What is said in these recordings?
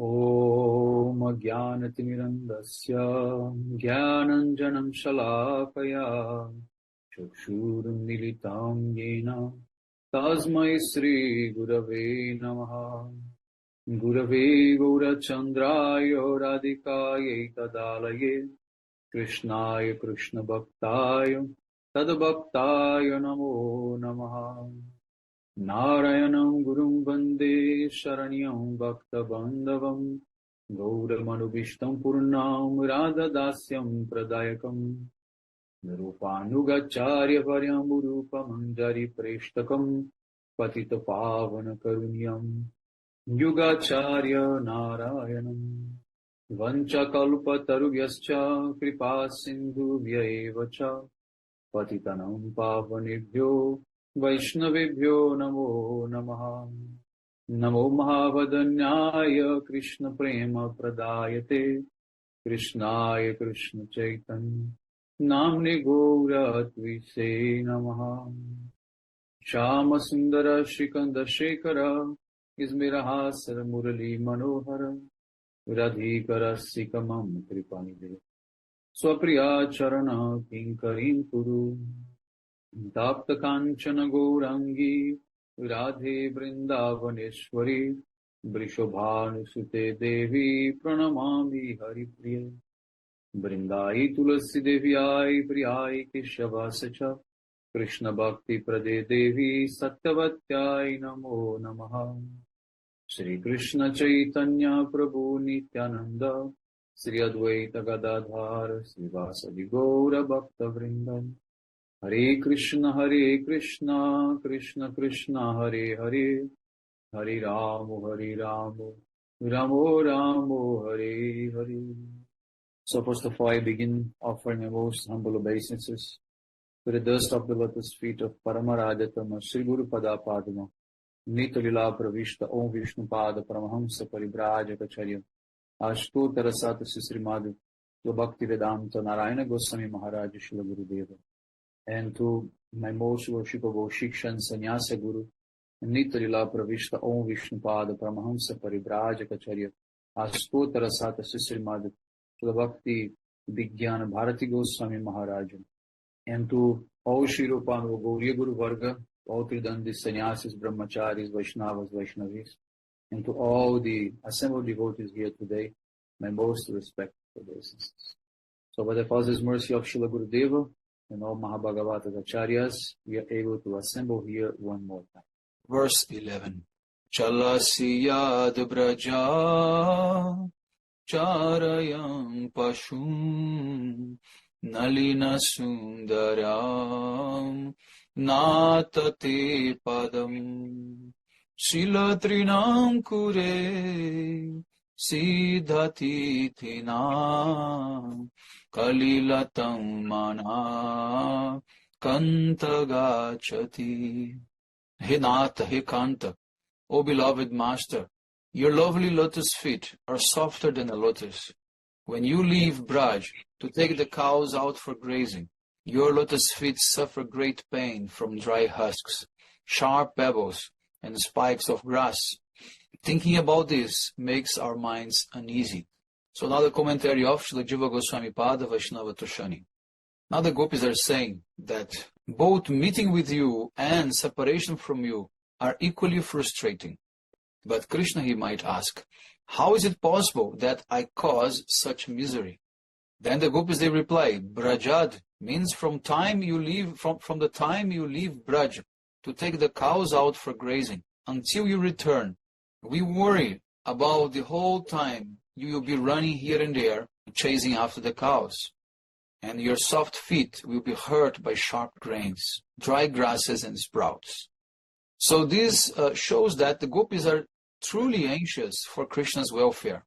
ॐ ज्ञानतिमिरन्दस्य ज्ञानञ्जनं शलाकया चक्षुरुन्मीलितं येन तस्मै श्रीगुरवे नमः। गुरवे गौरचन्द्राय राधिकायै तदालये कृष्णाय कृष्णभक्ताय तद्भक्ताय नमो नमः। नारायणं गुरुं वन्दे शरण्यं भक्तबान्धवं गौरमनुविष्टं पूर्णां राधदास्यं प्रदायकम् निरूपानुगाचार्यवर्यं रूपमञ्जरिप्रेष्ठकम् पतितपावनकरुण्यं युगाचार्य नारायणम् वञ्चकल्पतरुभ्यश्च कृपासिन्धुभ्य एव च पतितानां पावनेभ्यो वैष्णवेभ्यो नमो नमः। नमो महावदन्याय कृष्णप्रेमप्रदायते कृष्णाय कृष्णचैतन्य नाम्ने गौरत्विषे नमः। श्यामसुन्दर श्रीकन्धशेखर स्मिरहासर मुरली मनोहर राधिकर सिकमं कृपानिधे स्वप्रिया चरण किङ्करीं कुरु। तप्त कांचन गौरांगी राधे वृंदावनेश्वरी वृषभानुसुते देवी प्रणमामि हरिप्रिये। वृंदाई तुलसी देव्याय प्रियाय केशवास च कृष्ण भक्ति प्रदे देवी सत्यवत्याय नमो नमः। श्री कृष्ण चैतन्य प्रभु नित्यानंद श्री अद्वैत गदाधर श्रीवासदि गौर भक्त वृंद। हरे Krishna Krishna Krishna Hare Hare Hare Ram Ram Ram Hare Hare. So first of all, I begin offering my most humble obeisances to the dust of the lotus feet of Paramaradhatama Sri Guru Pada Padma Nita Lila Pravishta Om Vishnu Pada Paramahamsa Paribrajacharya Ashtotara Sata Srimad Bhakti Vedanta Narayana Goswami Maharaj Srila Gurudeva, and to my most worshipable Shikshan Sannyasa Guru, Nitarila Pravishta Om Vishnu Pada Paramahamsa Paribrajacharya Astotara Sata Srimad Bhakti Vigyana Bharati Goswami Maharaj, and to all Shri Rupanu Gauriya Guru Varga, all Tridandi Sannyasis, Brahmacharis, Vaishnavas, Vaishnavis, and to all the assembled devotees here today, my most respectful obeisances. So by the Father's mercy of Srila Gurudeva and all Mahabhagavatas Acharyas, we are able to assemble here one more time. Verse 11. Chalasiyad braja charayam pashum nalina sundaram natate padam shilatrinam kure siddhati thinam kalilatam mana kantagachati. He Nath, he Kanta, O beloved Master, your lovely lotus feet are softer than a lotus. When you leave Braj to take the cows out for grazing, your lotus feet suffer great pain from dry husks, sharp pebbles, and spikes of grass. Thinking about this makes our minds uneasy. So now the commentary of Srila Jiva Goswami Pada Vaishnava Toshani. Now the gopis are saying that both meeting with you and separation from you are equally frustrating. But Krishna, he might ask, how is it possible that I cause such misery? Then the gopis, they reply, Brajad means from the time you leave Braj to take the cows out for grazing until you return. We worry about the whole time you will be running here and there, chasing after the cows. And your soft feet will be hurt by sharp grains, dry grasses and sprouts. So this shows that the gopis are truly anxious for Krishna's welfare.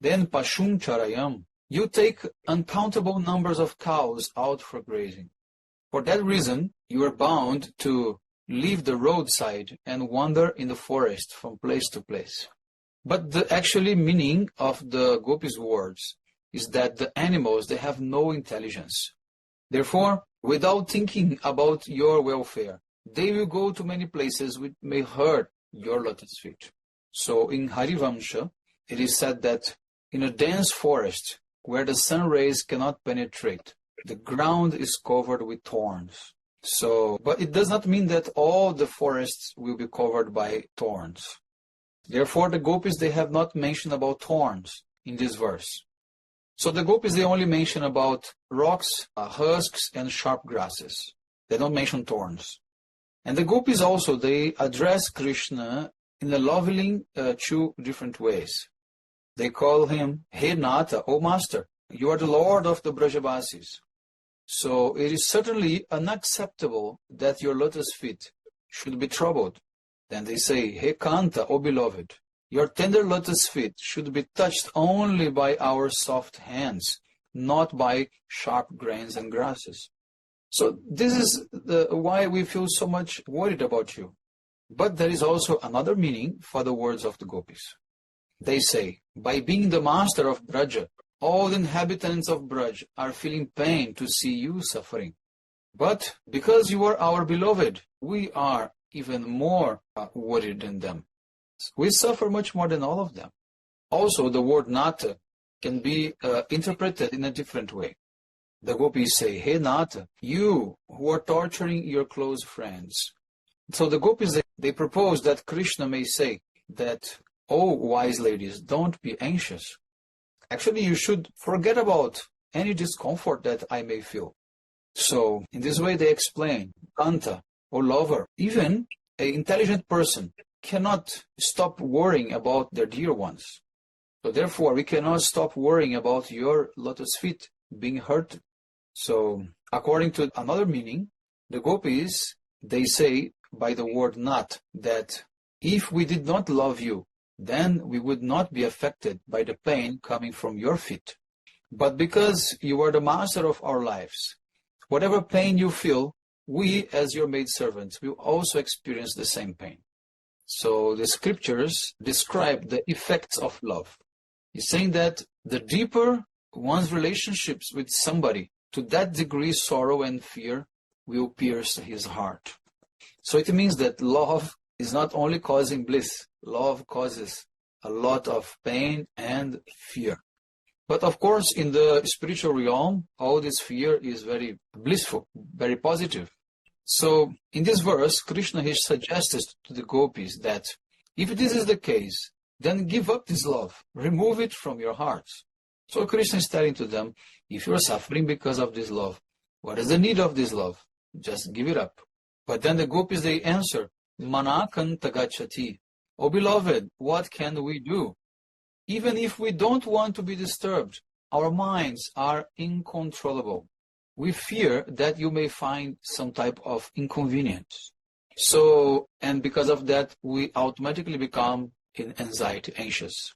Then Pashum Charayam, you take uncountable numbers of cows out for grazing. For that reason, you are bound to leave the roadside and wander in the forest from place to place. But the actually meaning of the gopis' words is that the animals, they have no intelligence. Therefore, without thinking about your welfare, they will go to many places which may hurt your lotus feet. So in Harivamsha, it is said that in a dense forest where the sun rays cannot penetrate, the ground is covered with thorns. But it does not mean that all the forests will be covered by thorns. Therefore, the gopis, they have not mentioned about thorns in this verse. So the gopis, they only mention about rocks, husks, and sharp grasses. They don't mention thorns. And the gopis also, they address Krishna in a lovely two different ways. They call him, Hey Nata, O Master, you are the Lord of the Brajavasis. So it is certainly unacceptable that your lotus feet should be troubled. Then they say, Hey Kanta, O beloved, your tender lotus feet should be touched only by our soft hands, not by sharp grains and grasses. So this is why we feel so much worried about you. But there is also another meaning for the words of the gopis. They say, by being the master of Braja, all the inhabitants of Braj are feeling pain to see you suffering. But because you are our beloved, we are even more worried than them. We suffer much more than all of them. Also, the word Nata can be interpreted in a different way. The gopis say, Hey Nata, you who are torturing your close friends. So the gopis, they propose that Krishna may say that, Oh wise ladies, don't be anxious. Actually, you should forget about any discomfort that I may feel. So in this way they explain, Kanta, O lover, even an intelligent person cannot stop worrying about their dear ones. So therefore, we cannot stop worrying about your lotus feet being hurt. So according to another meaning, the gopis, they say by the word Nat, that if we did not love you, then we would not be affected by the pain coming from your feet. But because you are the master of our lives, whatever pain you feel, we as your maidservants will also experience the same pain. So the scriptures describe the effects of love. It's saying that the deeper one's relationships with somebody, to that degree sorrow and fear will pierce his heart. So it means that love is not only causing bliss, love causes a lot of pain and fear. But of course, in the spiritual realm, all this fear is very blissful, very positive. So in this verse, Krishna has suggested to the gopis that if this is the case, then give up this love, remove it from your hearts. So Krishna is telling to them, if you are suffering because of this love, what is the need of this love? Just give it up. But then the gopis, they answer, Manakan tagachati. O beloved, what can we do? Even if we don't want to be disturbed, our minds are uncontrollable. We fear that you may find some type of inconvenience. So, and because of that, we automatically become in anxiety, anxious.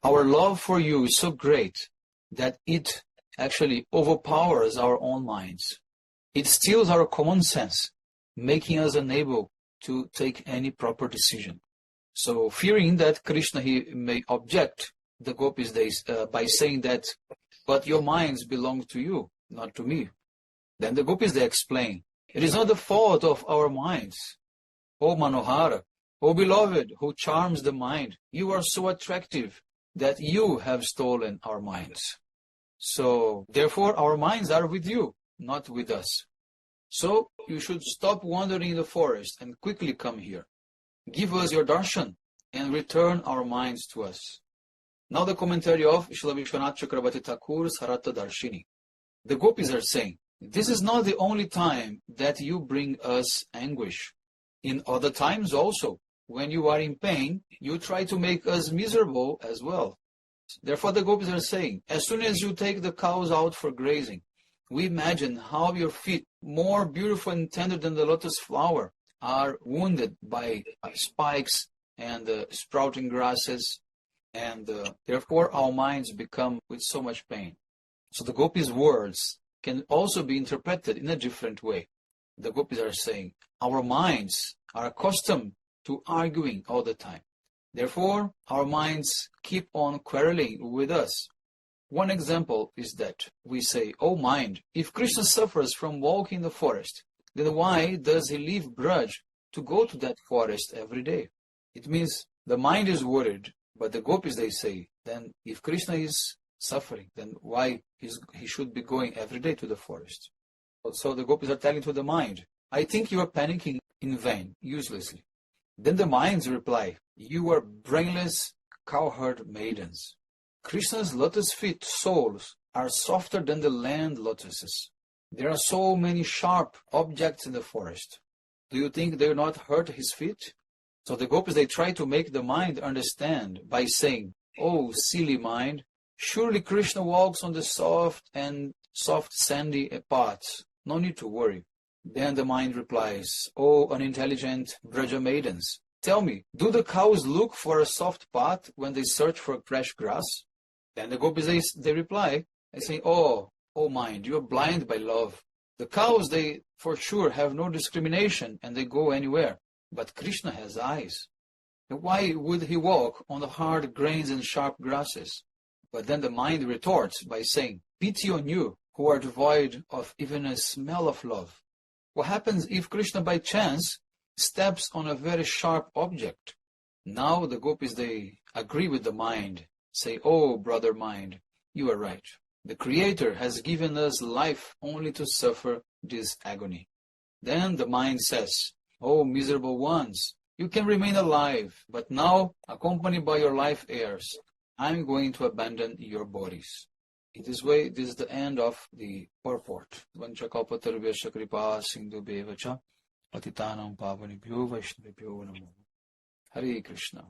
Our love for you is so great that it actually overpowers our own minds. It steals our common sense, making us unable to take any proper decision. So, fearing that Krishna, he may object the gopis by saying that, but your minds belong to you, not to me. Then the gopis, they explain, it is not the fault of our minds. O Manohara, O beloved, who charms the mind, you are so attractive that you have stolen our minds. So, therefore, our minds are with you, not with us. So, you should stop wandering in the forest and quickly come here. Give us your darshan and return our minds to us. Now the commentary of Srila Vishwanath Chakravarti Thakur's Sarata Darshini. The gopis are saying, this is not the only time that you bring us anguish. In other times also, when you are in pain, you try to make us miserable as well. Therefore the gopis are saying, as soon as you take the cows out for grazing, we imagine how your feet, more beautiful and tender than the lotus flower, are wounded by spikes and sprouting grasses, and therefore our minds become with so much pain. So the gopis' words can also be interpreted in a different way. The gopis are saying, our minds are accustomed to arguing all the time. Therefore, our minds keep on quarreling with us. One example is that we say, oh mind, if Krishna suffers from walking in the forest, then why does he leave Braj to go to that forest every day? It means the mind is worried But the gopis, they say, then if Krishna is suffering, then why he should be going every day to the forest? So the gopis are telling to the mind, I think you are panicking in vain, uselessly. Then the minds reply, you are brainless, cowherd maidens. Krishna's lotus feet soles are softer than the land lotuses. There are so many sharp objects in the forest. Do you think they will not hurt his feet? So the gopis, they try to make the mind understand by saying, oh, silly mind, surely Krishna walks on the soft sandy paths. No need to worry. Then the mind replies, oh, unintelligent Braja maidens, tell me, do the cows look for a soft path when they search for fresh grass? Then the gopis, they reply, they say, oh mind, you are blind by love. The cows, they for sure have no discrimination and they go anywhere. But Krishna has eyes. Why would he walk on the hard grains and sharp grasses? But then the mind retorts by saying, pity on you, who are devoid of even a smell of love. What happens if Krishna by chance steps on a very sharp object? Now the gopis, they agree with the mind, say, oh, brother mind, you are right. The Creator has given us life only to suffer this agony. Then the mind says, oh, miserable ones, you can remain alive, but now, accompanied by your life heirs, I'm going to abandon your bodies. In this way, this is the end of the purport. Vanchakalpatarvyasya kripa sindhubheva cha patitanam pavanebhyo vaishnavebhyo namo. Hare Krishna.